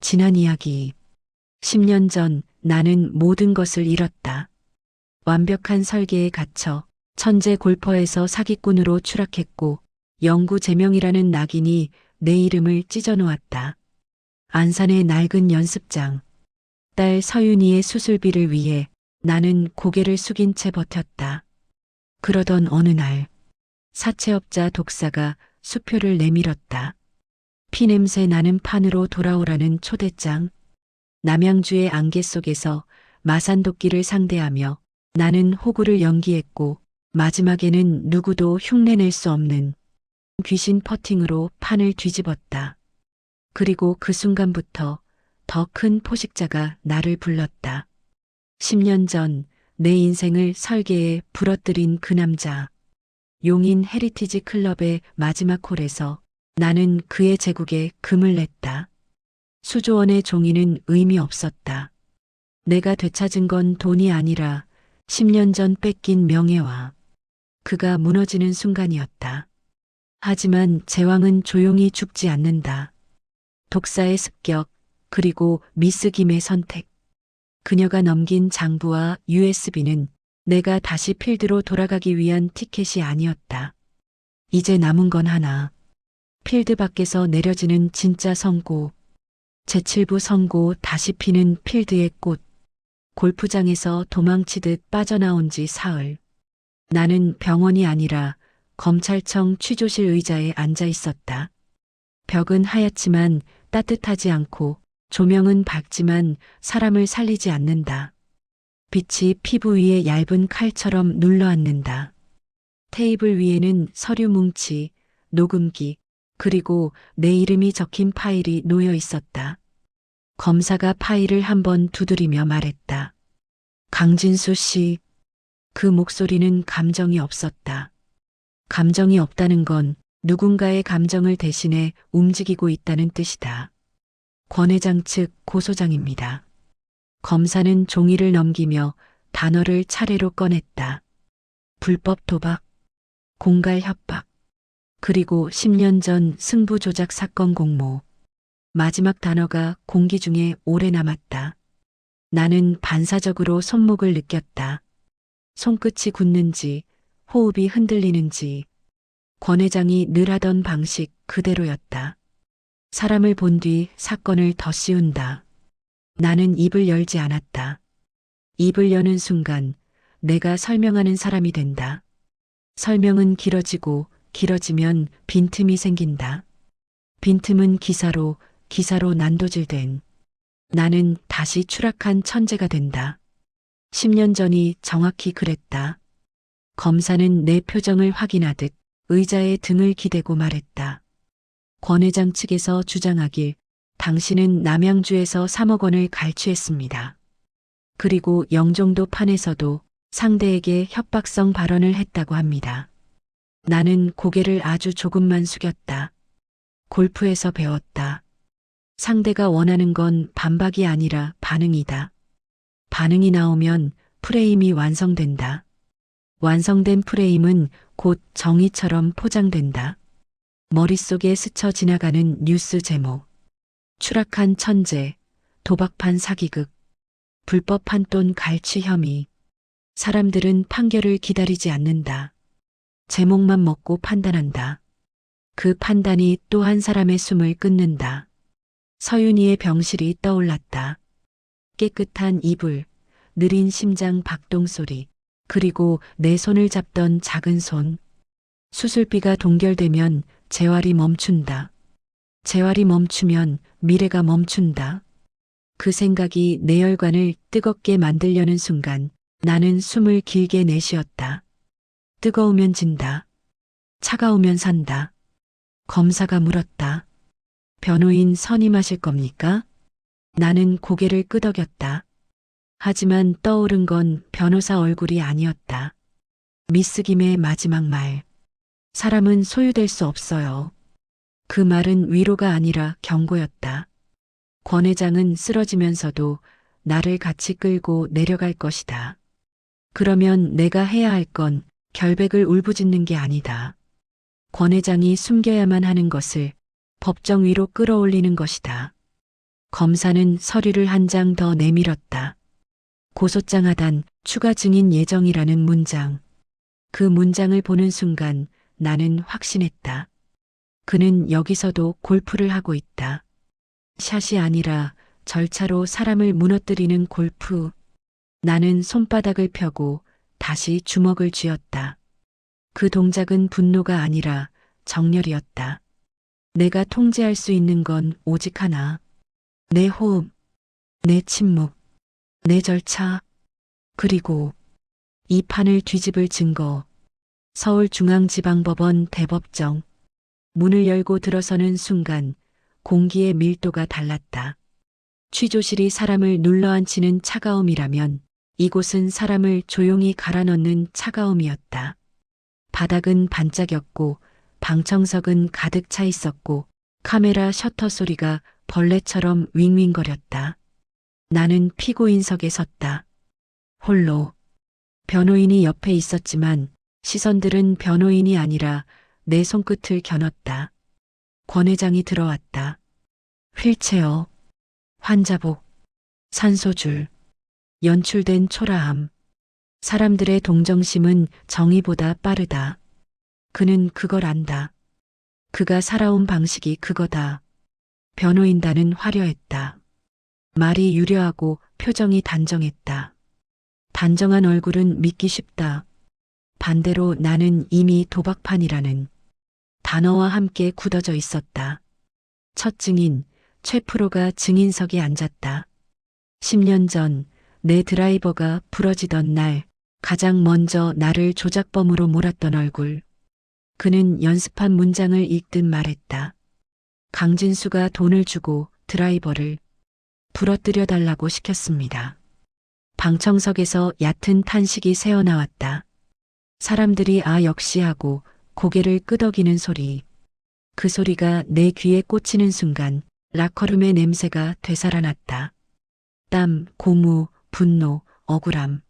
지난 이야기. 10년 전 나는 모든 것을 잃었다. 완벽한 설계에 갇혀 천재 골퍼에서 사기꾼으로 추락했고 영구 제명이라는 낙인이 내 이름을 찢어놓았다. 안산의 낡은 연습장. 딸 서윤이의 수술비를 위해 나는 고개를 숙인 채 버텼다. 그러던 어느 날 사채업자 독사가 수표를 내밀었다. 피냄새 나는 판으로 돌아오라는 초대장. 남양주의 안개 속에서 마산도끼를 상대하며 나는 호구를 연기했고 마지막에는 누구도 흉내낼 수 없는 귀신 퍼팅으로 판을 뒤집었다. 그리고 그 순간부터 더 큰 포식자가 나를 불렀다. 10년 전 내 인생을 설계에 부러뜨린 그 남자. 용인 헤리티지 클럽의 마지막 홀에서 나는 그의 제국에 금을 냈다. 수조원의 종이는 의미 없었다. 내가 되찾은 건 돈이 아니라 10년 전 뺏긴 명예와 그가 무너지는 순간이었다. 하지만 제왕은 조용히 죽지 않는다. 독사의 습격, 그리고 미스 김의 선택. 그녀가 넘긴 장부와 USB는 내가 다시 필드로 돌아가기 위한 티켓이 아니었다. 이제 남은 건 하나. 필드 밖에서 내려지는 진짜 선고. 제7부 선고 다시 피는 필드의 꽃. 골프장에서 도망치듯 빠져나온 지 사흘. 나는 병원이 아니라 검찰청 취조실 의자에 앉아 있었다. 벽은 하얗지만 따뜻하지 않고 조명은 밝지만 사람을 살리지 않는다. 빛이 피부 위에 얇은 칼처럼 눌러앉는다. 테이블 위에는 서류 뭉치, 녹음기, 그리고 내 이름이 적힌 파일이 놓여 있었다. 검사가 파일을 한번 두드리며 말했다. 강진수 씨. 그 목소리는 감정이 없었다. 감정이 없다는 건 누군가의 감정을 대신해 움직이고 있다는 뜻이다. 권 회장 측 고소장입니다. 검사는 종이를 넘기며 단어를 차례로 꺼냈다. 불법 도박, 공갈 협박, 그리고 10년 전 승부 조작 사건 공모. 마지막 단어가 공기 중에 오래 남았다. 나는 반사적으로 손목을 느꼈다. 손끝이 굳는지, 호흡이 흔들리는지. 권 회장이 늘 하던 방식 그대로였다. 사람을 본 뒤 사건을 더 씌운다. 나는 입을 열지 않았다. 입을 여는 순간 내가 설명하는 사람이 된다. 설명은 길어지고 길어지면 빈틈이 생긴다. 빈틈은 기사로, 기사로 난도질된. 나는 다시 추락한 천재가 된다. 10년 전이 정확히 그랬다. 검사는 내 표정을 확인하듯 의자에 등을 기대고 말했다. 권 회장 측에서 주장하길 당신은 남양주에서 3억 원을 갈취했습니다. 그리고 영종도 판에서도 상대에게 협박성 발언을 했다고 합니다. 나는 고개를 아주 조금만 숙였다. 골프에서 배웠다. 상대가 원하는 건 반박이 아니라 반응이다. 반응이 나오면 프레임이 완성된다. 완성된 프레임은 곧 정의처럼 포장된다. 머릿속에 스쳐 지나가는 뉴스 제목. 추락한 천재, 도박판 사기극, 불법 판돈 갈취 혐의. 사람들은 판결을 기다리지 않는다. 제목만 먹고 판단한다. 그 판단이 또 한 사람의 숨을 끊는다. 서윤이의 병실이 떠올랐다. 깨끗한 이불, 느린 심장 박동 소리, 그리고 내 손을 잡던 작은 손. 수술비가 동결되면 재활이 멈춘다. 재활이 멈추면 미래가 멈춘다. 그 생각이 내 혈관을 뜨겁게 만들려는 순간 나는 숨을 길게 내쉬었다. 뜨거우면 진다. 차가우면 산다. 검사가 물었다. 변호인 선임하실 겁니까? 나는 고개를 끄덕였다. 하지만 떠오른 건 변호사 얼굴이 아니었다. 미스 김의 마지막 말. 사람은 소유될 수 없어요. 그 말은 위로가 아니라 경고였다. 권 회장은 쓰러지면서도 나를 같이 끌고 내려갈 것이다. 그러면 내가 해야 할 건 결백을 울부짖는 게 아니다. 권 회장이 숨겨야만 하는 것을 법정 위로 끌어올리는 것이다. 검사는 서류를 한 장 더 내밀었다. 고소장 하단 추가 증인 예정이라는 문장. 그 문장을 보는 순간 나는 확신했다. 그는 여기서도 골프를 하고 있다. 샷이 아니라 절차로 사람을 무너뜨리는 골프. 나는 손바닥을 펴고 다시 주먹을 쥐었다. 그 동작은 분노가 아니라 정렬이었다. 내가 통제할 수 있는 건 오직 하나. 내 호흡, 내 침묵, 내 절차, 그리고 이 판을 뒤집을 증거. 서울중앙지방법원 대법정. 문을 열고 들어서는 순간 공기의 밀도가 달랐다. 취조실이 사람을 눌러앉히는 차가움이라면 이곳은 사람을 조용히 갈아넣는 차가움이었다. 바닥은 반짝였고 방청석은 가득 차 있었고 카메라 셔터 소리가 벌레처럼 윙윙거렸다. 나는 피고인석에 섰다. 홀로. 변호인이 옆에 있었지만 시선들은 변호인이 아니라 내 손끝을 겨눴다. 권 회장이 들어왔다. 휠체어, 환자복, 산소줄, 연출된 초라함. 사람들의 동정심은 정의보다 빠르다. 그는 그걸 안다. 그가 살아온 방식이 그거다. 변호인단은 화려했다. 말이 유려하고 표정이 단정했다. 단정한 얼굴은 믿기 쉽다. 반대로 나는 이미 도박판이라는 단어와 함께 굳어져 있었다. 첫 증인, 최 프로가 증인석에 앉았다. 10년 전 내 드라이버가 부러지던 날 가장 먼저 나를 조작범으로 몰았던 얼굴. 그는 연습한 문장을 읽듯 말했다. 강진수가 돈을 주고 드라이버를 부러뜨려 달라고 시켰습니다. 방청석에서 얕은 탄식이 새어나왔다. 사람들이 아 역시 하고 고개를 끄덕이는 소리. 그 소리가 내 귀에 꽂히는 순간 라커룸의 냄새가 되살아났다. 땀, 고무, 분노, 억울함.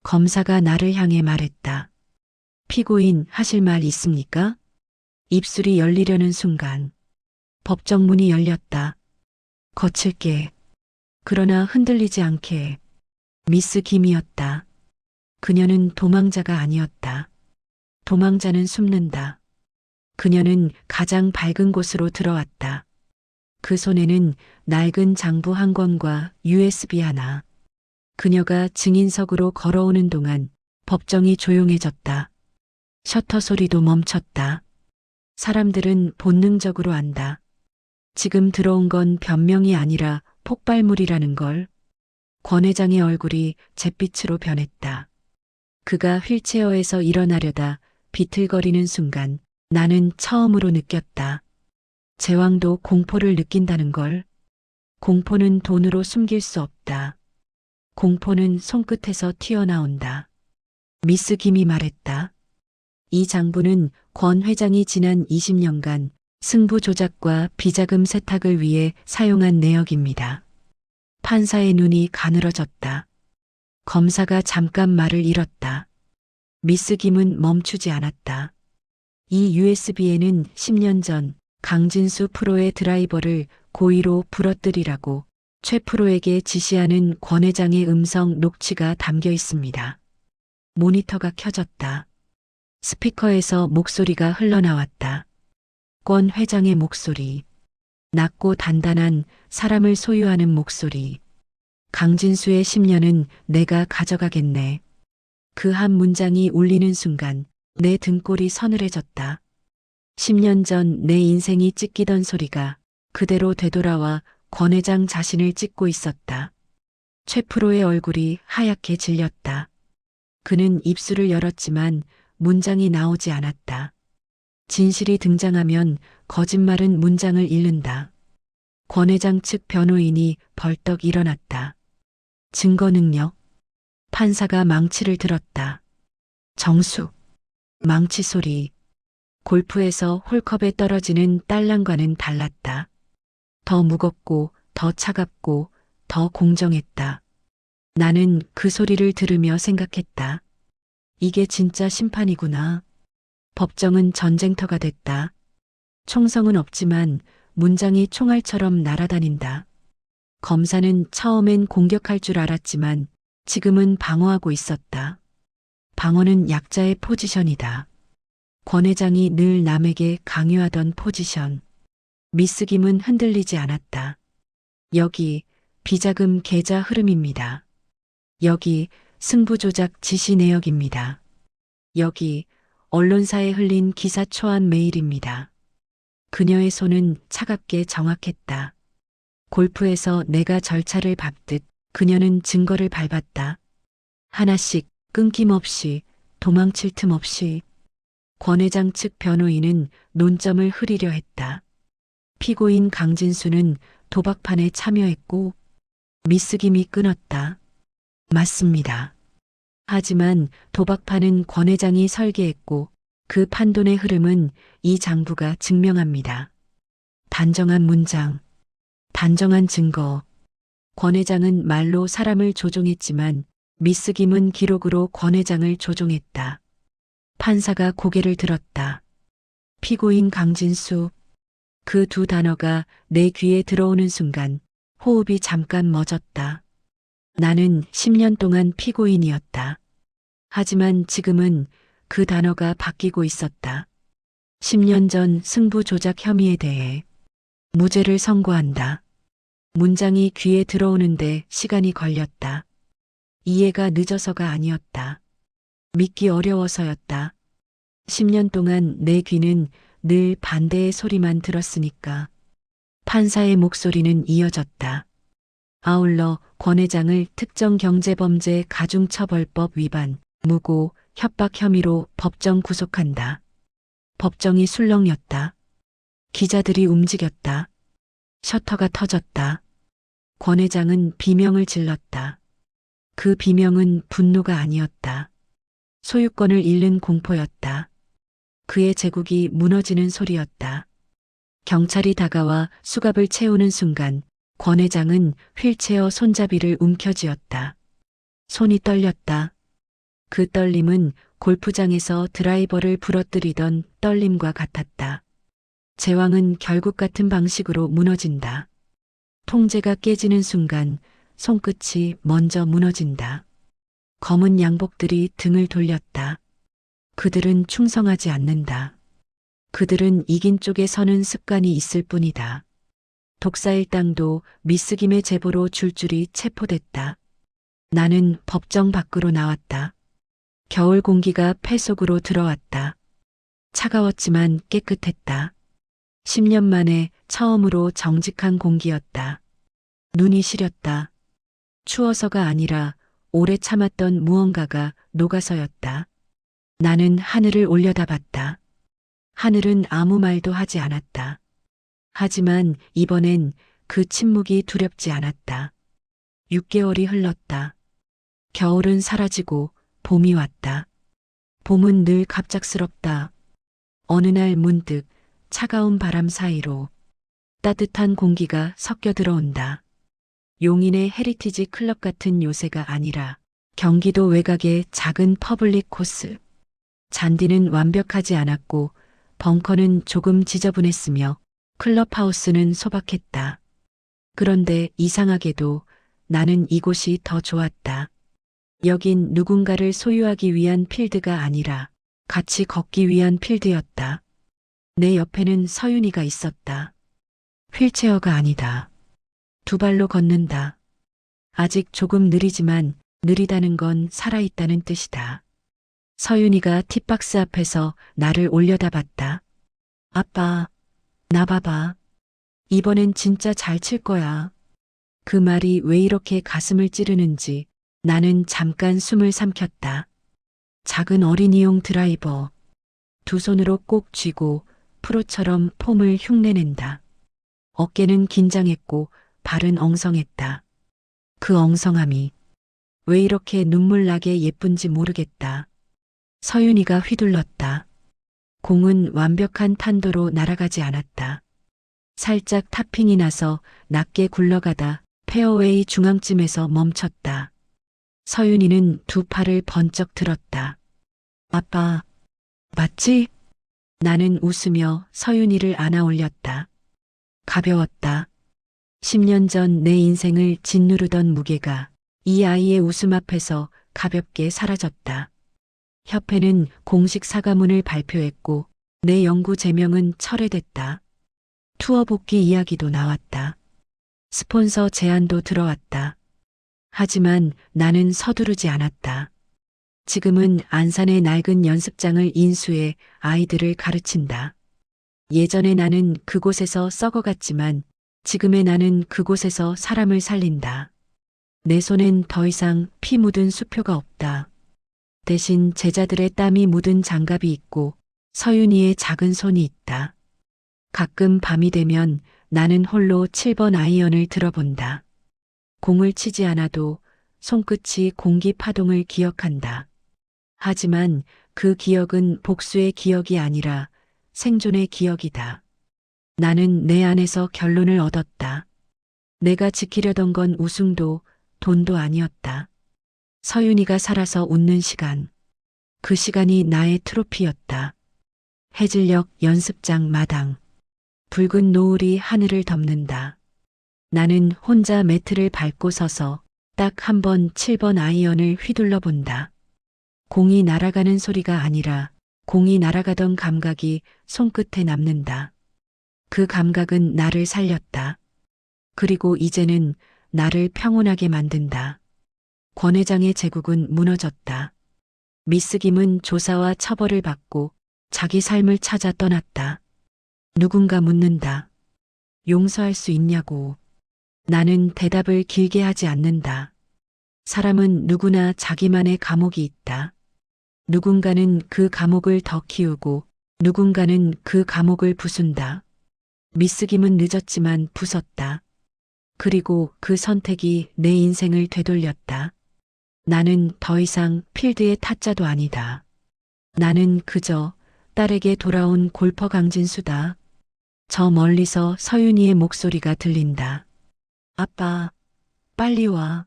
검사가 나를 향해 말했다. 피고인 하실 말 있습니까? 입술이 열리려는 순간 법정 문이 열렸다. 거칠게, 그러나 흔들리지 않게. 미스 김이었다. 그녀는 도망자가 아니었다. 도망자는 숨는다. 그녀는 가장 밝은 곳으로 들어왔다. 그 손에는 낡은 장부 한 권과 USB 하나. 그녀가 증인석으로 걸어오는 동안 법정이 조용해졌다. 셔터 소리도 멈췄다. 사람들은 본능적으로 안다. 지금 들어온 건 변명이 아니라 폭발물이라는 걸. 권 회장의 얼굴이 잿빛으로 변했다. 그가 휠체어에서 일어나려다 비틀거리는 순간 나는 처음으로 느꼈다. 제왕도 공포를 느낀다는 걸. 공포는 돈으로 숨길 수 없다. 공포는 손끝에서 튀어나온다. 미스 김이 말했다. 이 장부는 권 회장이 지난 20년간 승부 조작과 비자금 세탁을 위해 사용한 내역입니다. 판사의 눈이 가늘어졌다. 검사가 잠깐 말을 잃었다. 미스 김은 멈추지 않았다. 이 USB에는 10년 전 강진수 프로의 드라이버를 고의로 부러뜨리라고 최 프로에게 지시하는 권 회장의 음성 녹취가 담겨 있습니다. 모니터가 켜졌다. 스피커에서 목소리가 흘러나왔다. 권 회장의 목소리. 낮고 단단한 사람을 소유하는 목소리. 강진수의 10년은 내가 가져가겠네. 그 한 문장이 울리는 순간 내 등골이 서늘해졌다. 10년 전 내 인생이 찢기던 소리가 그대로 되돌아와 권 회장 자신을 찢고 있었다. 최 프로의 얼굴이 하얗게 질렸다. 그는 입술을 열었지만 문장이 나오지 않았다. 진실이 등장하면 거짓말은 문장을 잃는다. 권 회장 측 변호인이 벌떡 일어났다. 증거 능력. 판사가 망치를 들었다. 정숙. 망치 소리. 골프에서 홀컵에 떨어지는 딸랑과는 달랐다. 더 무겁고 더 차갑고 더 공정했다. 나는 그 소리를 들으며 생각했다. 이게 진짜 심판이구나. 법정은 전쟁터가 됐다. 총성은 없지만 문장이 총알처럼 날아다닌다. 검사는 처음엔 공격할 줄 알았지만 지금은 방어하고 있었다. 방어는 약자의 포지션이다. 권 회장이 늘 남에게 강요하던 포지션. 미스 김은 흔들리지 않았다. 여기 비자금 계좌 흐름입니다. 여기 승부 조작 지시 내역입니다. 여기 언론사에 흘린 기사 초안 메일입니다. 그녀의 손은 차갑게 정확했다. 골프에서 내가 절차를 밟듯 그녀는 증거를 밟았다. 하나씩 끊김없이 도망칠 틈 없이. 권 회장 측 변호인은 논점을 흐리려 했다. 피고인 강진수는 도박판에 참여했고 미스 김이 끊었다. 맞습니다. 하지만 도박판은 권 회장이 설계했고 그 판돈의 흐름은 이 장부가 증명합니다. 단정한 문장, 단정한 증거. 권 회장은 말로 사람을 조종했지만 미스 김은 기록으로 권 회장을 조종했다. 판사가 고개를 들었다. 피고인 강진수. 그 두 단어가 내 귀에 들어오는 순간 호흡이 잠깐 멎었다. 나는 10년 동안 피고인이었다. 하지만 지금은 그 단어가 바뀌고 있었다. 10년 전 승부 조작 혐의에 대해 무죄를 선고한다. 문장이 귀에 들어오는데 시간이 걸렸다. 이해가 늦어서가 아니었다. 믿기 어려워서였다. 10년 동안 내 귀는 늘 반대의 소리만 들었으니까. 판사의 목소리는 이어졌다. 아울러 권 회장을 특정경제범죄 가중처벌법 위반, 무고, 협박 혐의로 법정 구속한다. 법정이 술렁였다. 기자들이 움직였다. 셔터가 터졌다. 권 회장은 비명을 질렀다. 그 비명은 분노가 아니었다. 소유권을 잃는 공포였다. 그의 제국이 무너지는 소리였다. 경찰이 다가와 수갑을 채우는 순간 권 회장은 휠체어 손잡이를 움켜쥐었다. 손이 떨렸다. 그 떨림은 골프장에서 드라이버를 부러뜨리던 떨림과 같았다. 제왕은 결국 같은 방식으로 무너진다. 통제가 깨지는 순간 손끝이 먼저 무너진다. 검은 양복들이 등을 돌렸다. 그들은 충성하지 않는다. 그들은 이긴 쪽에 서는 습관이 있을 뿐이다. 독사일당도 미스 김의 제보로 줄줄이 체포됐다. 나는 법정 밖으로 나왔다. 겨울 공기가 폐 속으로 들어왔다. 차가웠지만 깨끗했다. 10년 만에 처음으로 정직한 공기였다. 눈이 시렸다. 추워서가 아니라 오래 참았던 무언가가 녹아서였다. 나는 하늘을 올려다봤다. 하늘은 아무 말도 하지 않았다. 하지만 이번엔 그 침묵이 두렵지 않았다. 6개월이 흘렀다. 겨울은 사라지고 봄이 왔다. 봄은 늘 갑작스럽다. 어느 날 문득 차가운 바람 사이로 따뜻한 공기가 섞여 들어온다. 용인의 헤리티지 클럽 같은 요새가 아니라 경기도 외곽의 작은 퍼블릭 코스. 잔디는 완벽하지 않았고 벙커는 조금 지저분했으며 클럽하우스는 소박했다. 그런데 이상하게도 나는 이곳이 더 좋았다. 여긴 누군가를 소유하기 위한 필드가 아니라 같이 걷기 위한 필드였다. 내 옆에는 서윤이가 있었다. 휠체어가 아니다. 두 발로 걷는다. 아직 조금 느리지만 느리다는 건 살아있다는 뜻이다. 서윤이가 팁박스 앞에서 나를 올려다봤다. 아빠, 나 봐봐. 이번엔 진짜 잘 칠 거야. 그 말이 왜 이렇게 가슴을 찌르는지 나는 잠깐 숨을 삼켰다. 작은 어린이용 드라이버. 두 손으로 꼭 쥐고 프로처럼 폼을 흉내낸다. 어깨는 긴장했고 발은 엉성했다. 그 엉성함이 왜 이렇게 눈물 나게 예쁜지 모르겠다. 서윤이가 휘둘렀다. 공은 완벽한 탄도로 날아가지 않았다. 살짝 타핑이 나서 낮게 굴러가다 페어웨이 중앙쯤에서 멈췄다. 서윤이는 두 팔을 번쩍 들었다. 아빠, 맞지? 나는 웃으며 서윤이를 안아 올렸다. 가벼웠다. 10년 전 내 인생을 짓누르던 무게가 이 아이의 웃음 앞에서 가볍게 사라졌다. 협회는 공식 사과문을 발표했고 내 연구 제명은 철회됐다. 투어 복귀 이야기도 나왔다. 스폰서 제안도 들어왔다. 하지만 나는 서두르지 않았다. 지금은 안산의 낡은 연습장을 인수해 아이들을 가르친다. 예전에 나는 그곳에서 썩어갔지만 지금의 나는 그곳에서 사람을 살린다. 내 손엔 더 이상 피 묻은 수표가 없다. 대신 제자들의 땀이 묻은 장갑이 있고 서윤이의 작은 손이 있다. 가끔 밤이 되면 나는 홀로 7번 아이언을 들어본다. 공을 치지 않아도 손끝이 공기 파동을 기억한다. 하지만 그 기억은 복수의 기억이 아니라 생존의 기억이다. 나는 내 안에서 결론을 얻었다. 내가 지키려던 건 우승도 돈도 아니었다. 서윤이가 살아서 웃는 시간. 그 시간이 나의 트로피였다. 해질녘 연습장 마당. 붉은 노을이 하늘을 덮는다. 나는 혼자 매트를 밟고 서서 딱 한 번 7번 아이언을 휘둘러 본다. 공이 날아가는 소리가 아니라 공이 날아가던 감각이 손끝에 남는다. 그 감각은 나를 살렸다. 그리고 이제는 나를 평온하게 만든다. 권 회장의 제국은 무너졌다. 미스김은 조사와 처벌을 받고 자기 삶을 찾아 떠났다. 누군가 묻는다. 용서할 수 있냐고. 나는 대답을 길게 하지 않는다. 사람은 누구나 자기만의 감옥이 있다. 누군가는 그 감옥을 더 키우고 누군가는 그 감옥을 부순다. 미스김은 늦었지만 부쉈다. 그리고 그 선택이 내 인생을 되돌렸다. 나는 더 이상 필드의 타짜도 아니다. 나는 그저 딸에게 돌아온 골퍼 강진수다. 저 멀리서 서윤이의 목소리가 들린다. 아빠, 빨리 와.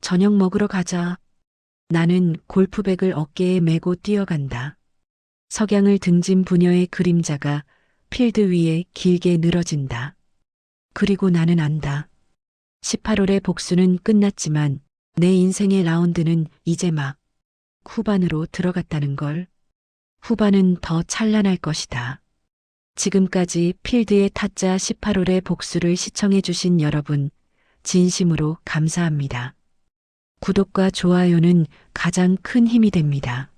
저녁 먹으러 가자. 나는 골프백을 어깨에 메고 뛰어간다. 석양을 등진 부녀의 그림자가 필드 위에 길게 늘어진다. 그리고 나는 안다. 18홀의 복수는 끝났지만 내 인생의 라운드는 이제 막 후반으로 들어갔다는 걸. 후반은 더 찬란할 것이다. 지금까지 필드의 타짜 18홀의 복수를 시청해 주신 여러분, 진심으로 감사합니다. 구독과 좋아요는 가장 큰 힘이 됩니다.